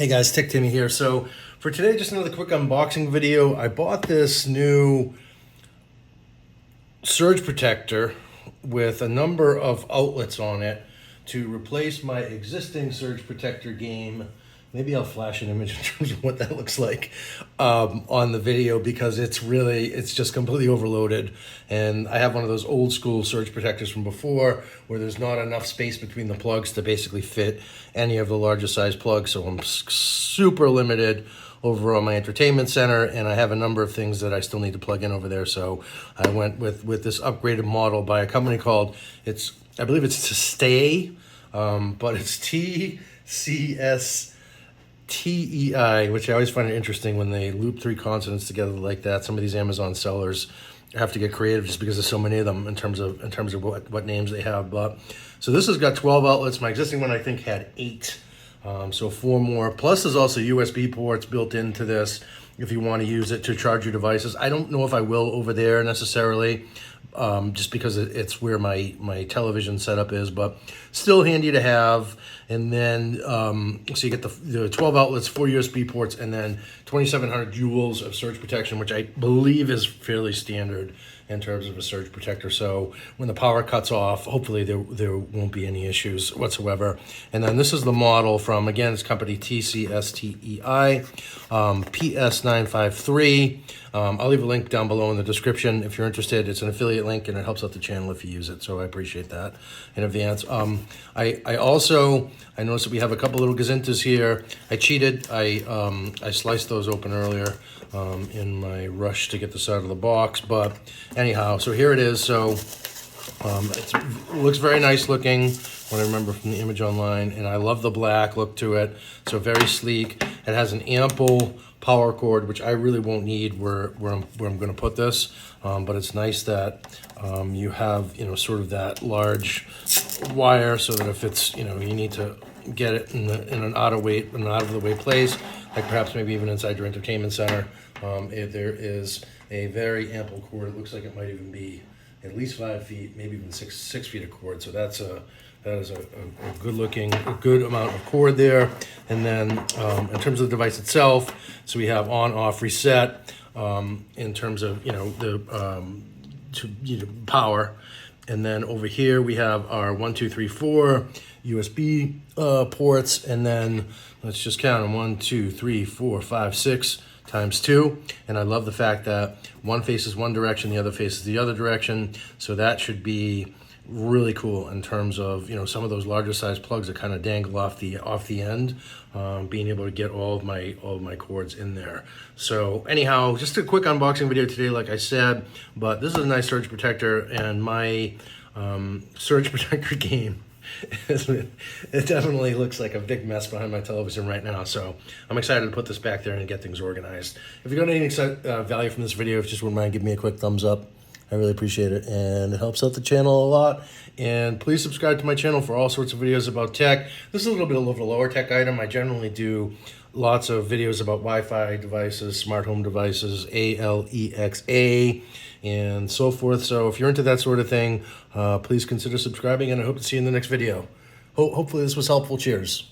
Hey guys, Tech Timmy here. So for today, just another quick unboxing video. I bought this new surge protector with a number of outlets on it to replace my existing surge protector game. Maybe I'll flash an image in terms of what that looks like on the video, because it's just completely overloaded. And I have one of those old school surge protectors from before where there's not enough space between the plugs to basically fit any of the larger size plugs. So I'm super limited over on my entertainment center, and I have a number of things that I still need to plug in over there. So I went with this upgraded model by a company called, I believe it's To Stay, but it's TCSTEI, which I always find it interesting when they loop three consonants together like that. Some of these Amazon sellers have to get creative just because there's so many of them in terms of what names they have. But so this has got 12 outlets. My existing one I think had 8. So 4 more. Plus there's also USB ports built into this if you want to use it to charge your devices. I don't know if I will over there necessarily, just because it's where my television setup is, but still handy to have. And then, so you get the 12 outlets, 4 USB ports, and then 2,700 joules of surge protection, which I believe is fairly standard in terms of a surge protector. So when the power cuts off, hopefully there won't be any issues whatsoever. And then this is the model from, again, it's company TCSTEI, PS953. I'll leave a link down below in the description if you're interested. It's an affiliate link and it helps out the channel if you use it, so I appreciate that in advance. I noticed that we have a couple little gazintas here. I cheated. I sliced those open earlier in my rush to get this out of the box, but anyhow, so here it is. So it looks very nice looking, what I remember from the image online, and I love the black look to it. So very sleek. It has an ample power cord, which I really won't need where I'm going to put this, but it's nice that you have, sort of that large wire, so that if it's, you need to get it in an out of the way place, like perhaps maybe even inside your entertainment center, there is a very ample cord. It looks like it might even be at least 5 feet, maybe even six feet of cord. So that is a good amount of cord there. And then in terms of the device itself, so we have on, off, reset in terms of power. And then over here we have our 1, 2, 3, 4 USB ports, and then let's just count them: 1, 2, 3, 4, 5, 6 times 2. And I love the fact that one faces one direction, the other faces the other direction. So that should be really cool in terms of, some of those larger size plugs that kind of dangle off the end, being able to get all of my cords in there. So anyhow, just a quick unboxing video today, like I said, but this is a nice surge protector, and my surge protector game, it definitely looks like a big mess behind my television right now. So I'm excited to put this back there and get things organized. If you're going to get any value from this video, if you just wouldn't mind, give me a quick thumbs up. I really appreciate it, and it helps out the channel a lot. And please subscribe to my channel for all sorts of videos about tech. This is a little bit of a lower tech item. I generally do lots of videos about Wi-Fi devices, smart home devices, ALEXA, and so forth. So if you're into that sort of thing, please consider subscribing, and I hope to see you in the next video. Hopefully this was helpful. Cheers.